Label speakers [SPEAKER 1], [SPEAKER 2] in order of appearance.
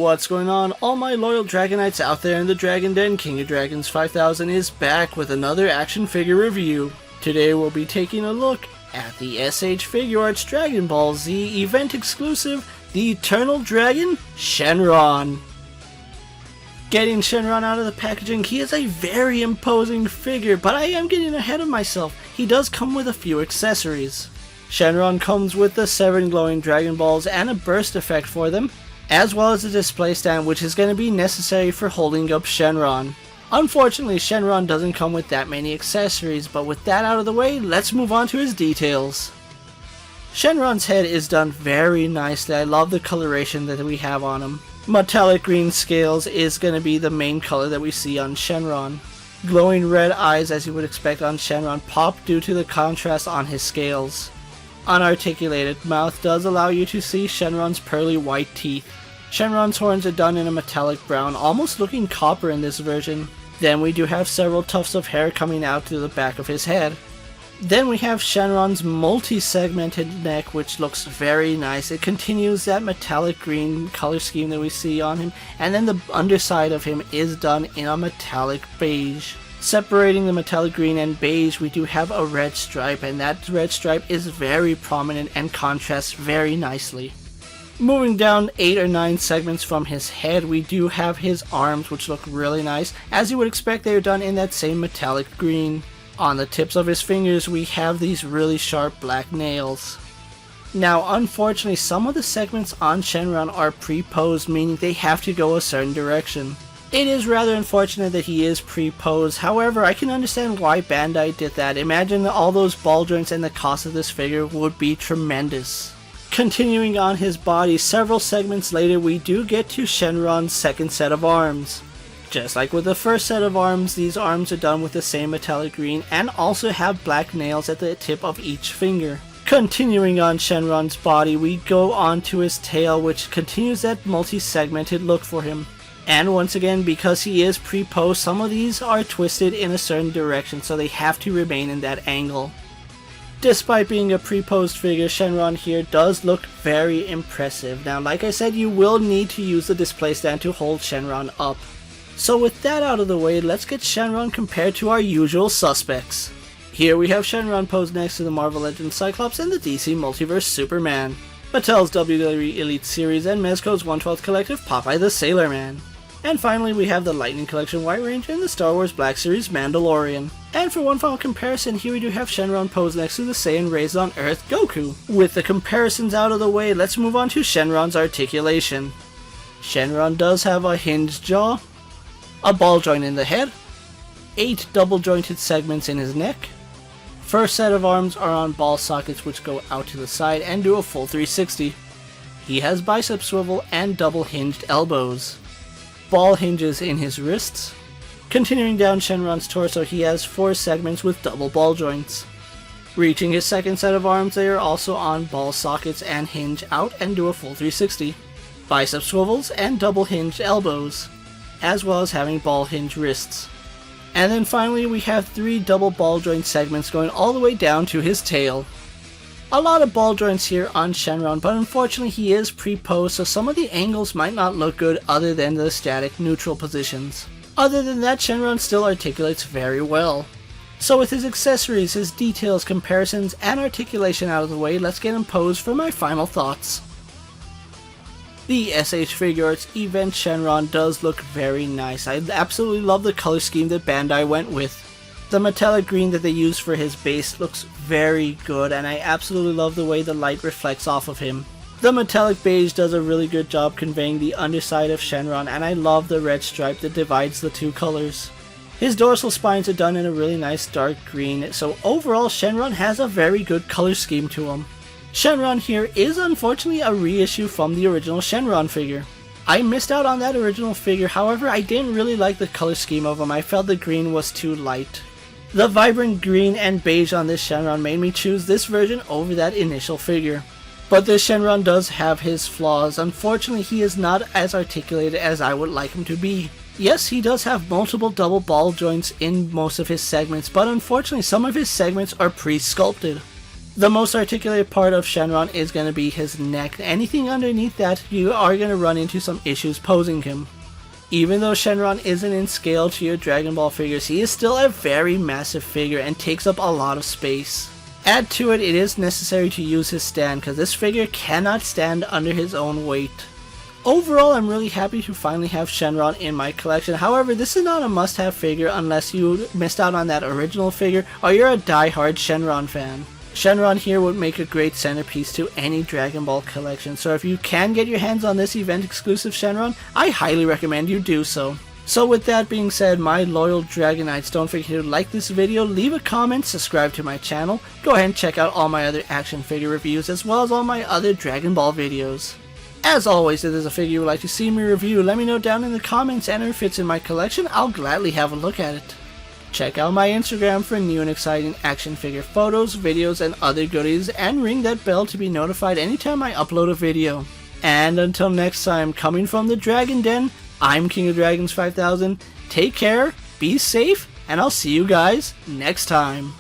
[SPEAKER 1] What's going on, all my loyal Dragonites out there in the Dragon Den? King of Dragons 5000 is back with another action figure review. Today we'll be taking a look at the SH Figuarts Dragon Ball Z event exclusive, the Eternal Dragon, Shenron. Getting Shenron out of the packaging, he is a very imposing figure, but I am getting ahead of myself. He does come with a few accessories. Shenron comes with the 7 glowing Dragon Balls and a burst effect for them, as well as a display stand which is going to be necessary for holding up Shenron. Unfortunately, Shenron doesn't come with that many accessories, but with that out of the way, let's move on to his details. Shenron's head is done very nicely. I love the coloration that we have on him. Metallic green scales is going to be the main color that we see on Shenron. Glowing red eyes, as you would expect on Shenron, pop due to the contrast on his scales. Unarticulated mouth does allow you to see Shenron's pearly white teeth. Shenron's horns are done in a metallic brown, almost looking copper in this version. Then we do have several tufts of hair coming out to the back of his head. Then we have Shenron's multi-segmented neck, which looks very nice. It continues that metallic green color scheme that we see on him, and then the underside of him is done in a metallic beige. Separating the metallic green and beige, we do have a red stripe, and that red stripe is very prominent and contrasts very nicely. Moving down 8 or 9 segments from his head, we do have his arms, which look really nice. As you would expect, they are done in that same metallic green. On the tips of his fingers, we have these really sharp black nails. Now, unfortunately, some of the segments on Shenron are pre-posed, meaning they have to go a certain direction. It is rather unfortunate that he is pre-posed. However, I can understand why Bandai did that. Imagine all those ball joints, and the cost of this figure would be tremendous. Continuing on his body, several segments later we do get to Shenron's second set of arms. Just like with the first set of arms, these arms are done with the same metallic green and also have black nails at the tip of each finger. Continuing on Shenron's body, we go on to his tail, which continues that multi-segmented look for him. And once again, because he is pre-posed, some of these are twisted in a certain direction, so they have to remain in that angle. Despite being a pre-posed figure, Shenron here does look very impressive. Now, like I said, you will need to use the display stand to hold Shenron up. So with that out of the way, let's get Shenron compared to our usual suspects. Here we have Shenron posed next to the Marvel Legends Cyclops and the DC Multiverse Superman, Mattel's WWE Elite Series and Mezco's 1/12 Collective Popeye the Sailor Man. And finally we have the Lightning Collection White Ranger and the Star Wars Black Series Mandalorian. And for one final comparison, here we do have Shenron posed next to the Saiyan raised on Earth Goku. With the comparisons out of the way, let's move on to Shenron's articulation. Shenron does have a hinged jaw, a ball joint in the head, 8 double jointed segments in his neck. First set of arms are on ball sockets which go out to the side and do a full 360. He has bicep swivel and double hinged elbows. Ball hinges in his wrists. Continuing down Shenron's torso, he has 4 segments with double ball joints. Reaching his second set of arms, they are also on ball sockets and hinge out and do a full 360. Bicep swivels and double hinged elbows, as well as having ball hinge wrists. And then finally we have 3 double ball joint segments going all the way down to his tail. A lot of ball joints here on Shenron, but unfortunately he is pre-posed, so some of the angles might not look good other than the static neutral positions. Other than that, Shenron still articulates very well. So with his accessories, his details, comparisons, and articulation out of the way, let's get him posed for my final thoughts. The SH Figuarts Event Shenron does look very nice. I absolutely love the color scheme that Bandai went with. The metallic green that they used for his base looks very good, and I absolutely love the way the light reflects off of him. The metallic beige does a really good job conveying the underside of Shenron, and I love the red stripe that divides the two colors. His dorsal spines are done in a really nice dark green, so overall Shenron has a very good color scheme to him. Shenron here is unfortunately a reissue from the original Shenron figure. I missed out on that original figure, however I didn't really like the color scheme of him. I felt the green was too light. The vibrant green and beige on this Shenron made me choose this version over that initial figure. But this Shenron does have his flaws. Unfortunately, he is not as articulated as I would like him to be. Yes, he does have multiple double ball joints in most of his segments, but unfortunately some of his segments are pre-sculpted. The most articulated part of Shenron is going to be his neck. Anything underneath that, you are going to run into some issues posing him. Even though Shenron isn't in scale to your Dragon Ball figures, he is still a very massive figure and takes up a lot of space. Add to it, it is necessary to use his stand because this figure cannot stand under his own weight. Overall, I'm really happy to finally have Shenron in my collection. However, this is not a must-have figure unless you missed out on that original figure or you're a die-hard Shenron fan. Shenron here would make a great centerpiece to any Dragon Ball collection, so if you can get your hands on this event exclusive Shenron, I highly recommend you do so. So with that being said, my loyal Dragonites, don't forget to like this video, leave a comment, subscribe to my channel, go ahead and check out all my other action figure reviews as well as all my other Dragon Ball videos. As always, if there's a figure you would like to see me review, let me know down in the comments, and if it's in my collection, I'll gladly have a look at it. Check out my Instagram for new and exciting action figure photos, videos, and other goodies, and ring that bell to be notified anytime I upload a video. And until next time, coming from the Dragon Den, I'm KingofDragons 5000, take care, be safe, and I'll see you guys next time.